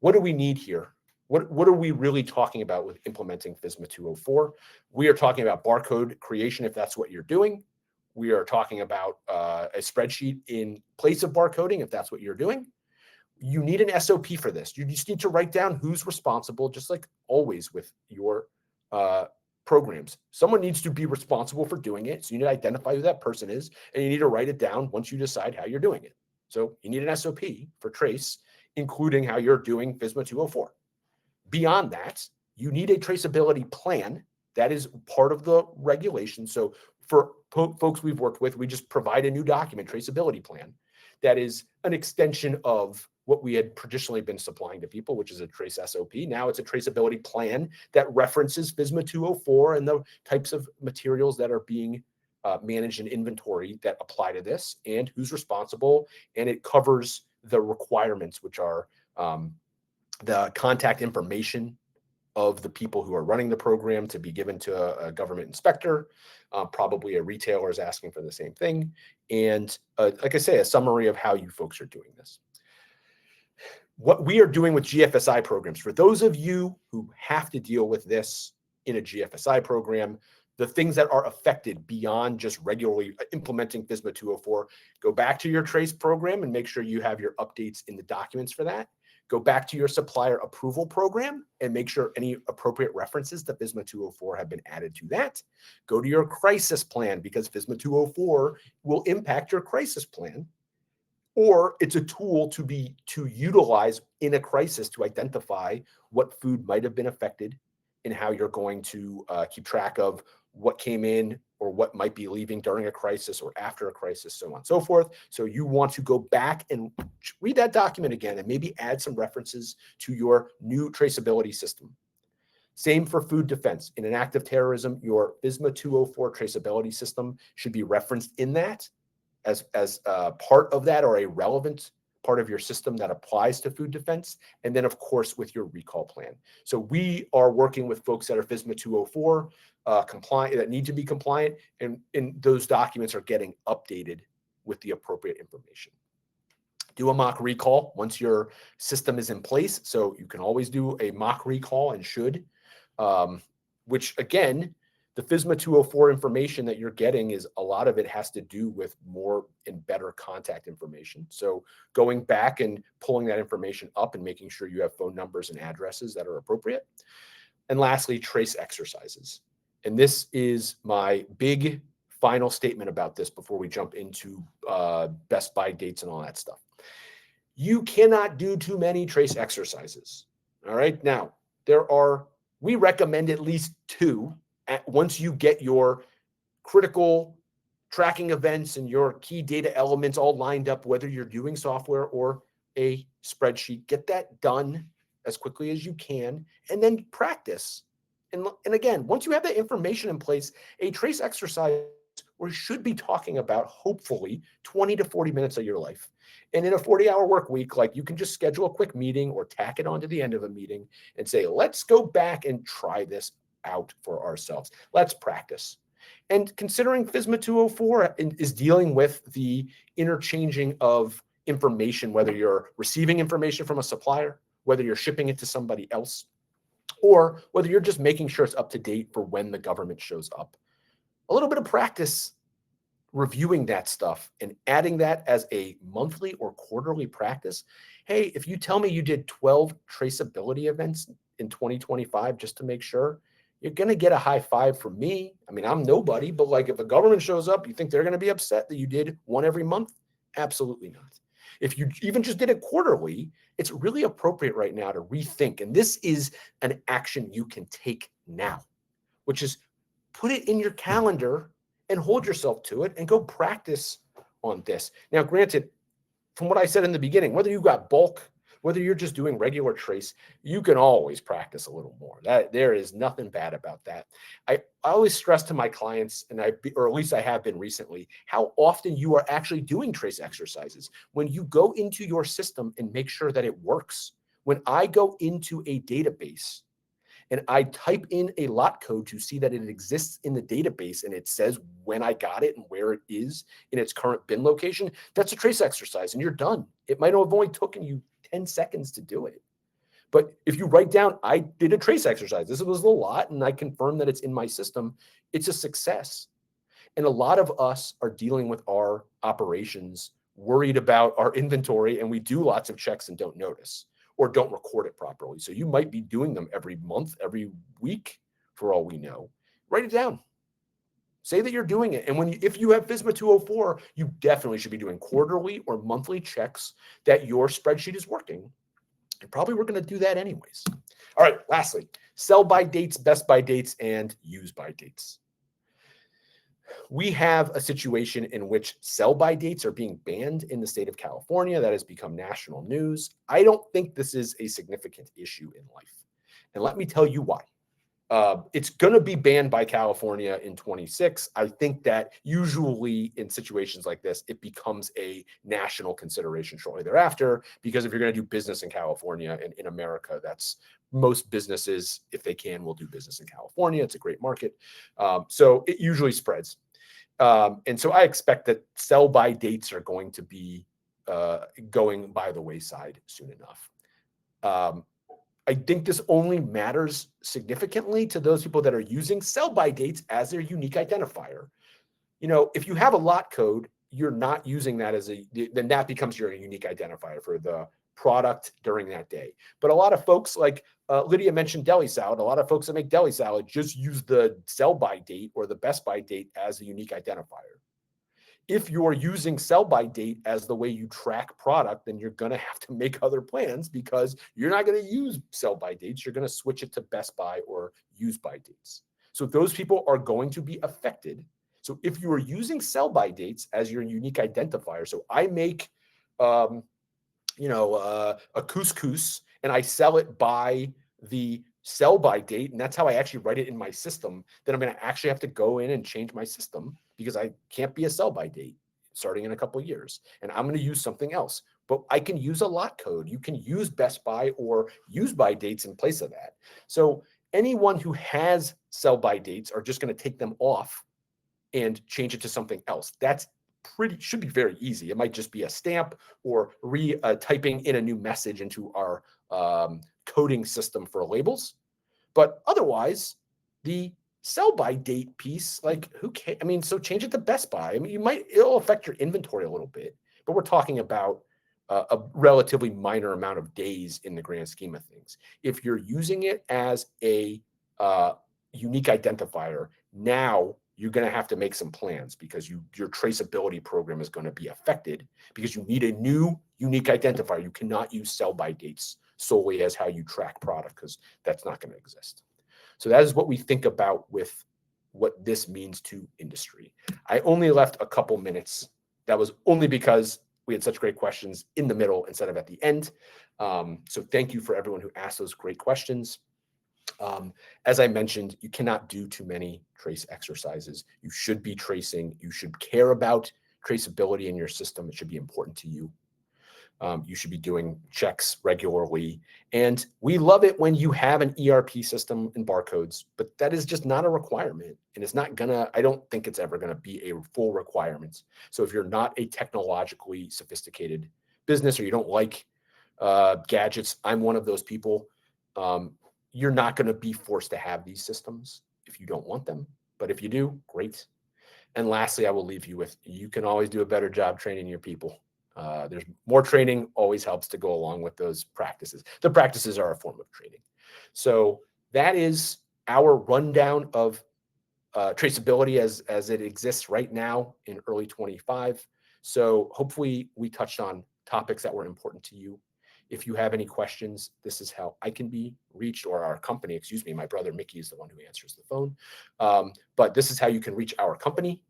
A: what do we need here? What are we really talking about with implementing FSMA 204? We are talking about barcode creation, if that's what you're doing. We are talking about a spreadsheet in place of barcoding, if that's what you're doing. You need an SOP for this. You just need to write down who's responsible, just like always with your programs. Someone needs to be responsible for doing it. So you need to identify who that person is, and you need to write it down once you decide how you're doing it. So you need an SOP for trace, including how you're doing FSMA 204. Beyond that, you need a traceability plan. That is part of the regulation. So for folks we've worked with, we just provide a new document, traceability plan, that is an extension of what we had traditionally been supplying to people, which is a trace SOP. Now it's a traceability plan that references FSMA 204 and the types of materials that are being managed in inventory that apply to this and who's responsible. And it covers the requirements, which are the contact information of the people who are running the program to be given to a government inspector. Probably a retailer is asking for the same thing. And like I say, a summary of how you folks are doing this. What we are doing with GFSI programs, for those of you who have to deal with this in a GFSI program, the things that are affected beyond just regularly implementing FSMA 204, go back to your trace program and make sure you have your updates in the documents for that. Go back to your supplier approval program and make sure any appropriate references to FSMA 204 have been added to that. Go to your crisis plan, because FSMA 204 will impact your crisis plan, or it's a tool to utilize in a crisis to identify what food might have been affected and how you're going to keep track of what came in or what might be leaving during a crisis or after a crisis, so on and so forth. So you want to go back and read that document again and maybe add some references to your new traceability system. Same for food defense. In an act of terrorism, your FSMA 204 traceability system should be referenced in that as part of that, or a relevant part of your system that applies to food defense. And then, of course, with your recall plan. So we are working with folks that are FSMA 204 compliant, that need to be compliant, and those documents are getting updated with the appropriate information. Do a mock recall once your system is in place. So you can always do a mock recall, and should, which again, the FSMA 204 information that you're getting, is a lot of it has to do with more and better contact information. So going back and pulling that information up and making sure you have phone numbers and addresses that are appropriate. And lastly, trace exercises. And this is my big final statement about this before we jump into best by dates and all that stuff. You cannot do too many trace exercises. All right. Now, we recommend at least 2 once you get your critical tracking events and your key data elements all lined up, whether you're doing software or a spreadsheet. Get that done as quickly as you can, and then practice. And again, once you have that information in place, a trace exercise, we should be talking about hopefully 20 to 40 minutes of your life. And in a 40-hour work week, like, you can just schedule a quick meeting or tack it onto the end of a meeting and say, let's go back and try this out for ourselves. Let's practice. And considering FSMA 204 is dealing with the interchanging of information, whether you're receiving information from a supplier, whether you're shipping it to somebody else, or whether you're just making sure it's up to date for when the government shows up. A little bit of practice reviewing that stuff and adding that as a monthly or quarterly practice. Hey, if you tell me you did 12 traceability events in 2025, just to make sure, you're going to get a high five from me. I mean, I'm nobody, but like, if the government shows up, you think they're going to be upset that you did one every month? Absolutely not. If you even just did it quarterly, it's really appropriate right now to rethink. And this is an action you can take now, which is put it in your calendar and hold yourself to it and go practice on this. Now, granted, from what I said in the beginning, whether you got bulk Whether you're just doing regular trace, you can always practice a little more. That there is nothing bad about that. I always stress to my clients, and or at least I have been recently, how often you are actually doing trace exercises. When you go into your system and make sure that it works. When I go into a database and I type in a lot code to see that it exists in the database and it says when I got it and where it is in its current bin location, that's a trace exercise and you're done. It might have only taken you 10 seconds to do it. But if you write down, I did a trace exercise, this was a lot, and I confirm that it's in my system, it's a success. And a lot of us are dealing with our operations, worried about our inventory, and we do lots of checks and don't notice or don't record it properly. So you might be doing them every month, every week, for all we know. Write it down. Say that you're doing it. And if you have FSMA 204, you definitely should be doing quarterly or monthly checks that your spreadsheet is working. And probably we're going to do that anyways. All right, lastly, sell by dates, best by dates, and use by dates. We have a situation in which sell-by dates are being banned in the state of California. That has become national news. I don't think this is a significant issue in life. And let me tell you why. It's going to be banned by California in 26. I think that usually in situations like this, it becomes a national consideration shortly thereafter, because if you're going to do business in California and in America, that's most businesses, if they can, will do business in California. It's a great market. So it usually spreads. And so I expect that sell-by dates are going to be going by the wayside soon enough. I think this only matters significantly to those people that are using sell-by dates as their unique identifier. You know, if you have a lot code, you're not using that then that becomes your unique identifier for the product during that day. But a lot of folks, like Lydia mentioned deli salad, a lot of folks that make deli salad just use the sell-by date or the best by date as a unique identifier. If you're using sell by date as the way you track product, then you're going to have to make other plans, because you're not going to use sell by dates. You're going to switch it to best by or use by dates. So those people are going to be affected. So if you are using sell by dates as your unique identifier, so I make, a couscous and I sell it by the sell by date, and that's how I actually write it in my system, then I'm going to actually have to go in and change my system, because I can't be a sell by date starting in a couple of years, and I'm going to use something else. But I can use a lot code. You can use best by or use by dates in place of that. So anyone who has sell by dates are just going to take them off and change it to something else. That's should be very easy. It might just be a stamp or typing in a new message into our coding system for labels. But otherwise, the sell by date piece, like who cares? I mean, so change it to best by. I mean, it'll affect your inventory a little bit, but we're talking about a relatively minor amount of days in the grand scheme of things. If you're using it as a unique identifier, now you're going to have to make some plans, because your traceability program is going to be affected, because you need a new unique identifier. You cannot use sell by dates solely as how you track product, because that's not going to exist. So that is what we think about with what this means to industry. I only left a couple minutes. That was only because we had such great questions in the middle instead of at the end. So thank you for everyone who asked those great questions. As I mentioned, you cannot do too many trace exercises. You should be tracing. You should care about traceability in your system. It should be important to you. You should be doing checks regularly. And we love it when you have an ERP system and barcodes, but that is just not a requirement. And it's not I don't think it's ever gonna be a full requirement. So if you're not a technologically sophisticated business, or you don't like gadgets, I'm one of those people. You're not gonna be forced to have these systems if you don't want them. But if you do, great. And lastly, I will leave you with, you can always do a better job training your people. There's more training always helps to go along with those practices. The practices are a form of training. So that is our rundown of traceability as it exists right now in early 25. So hopefully we touched on topics that were important to you. If you have any questions, this is how I can be reached, or our company, excuse me. My brother Mickey is the one who answers the phone. But this is how you can reach our company.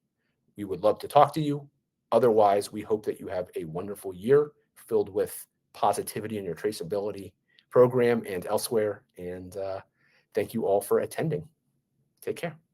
A: We would love to talk to you. Otherwise, we hope that you have a wonderful year filled with positivity in your traceability program and elsewhere. And thank you all for attending. Take care.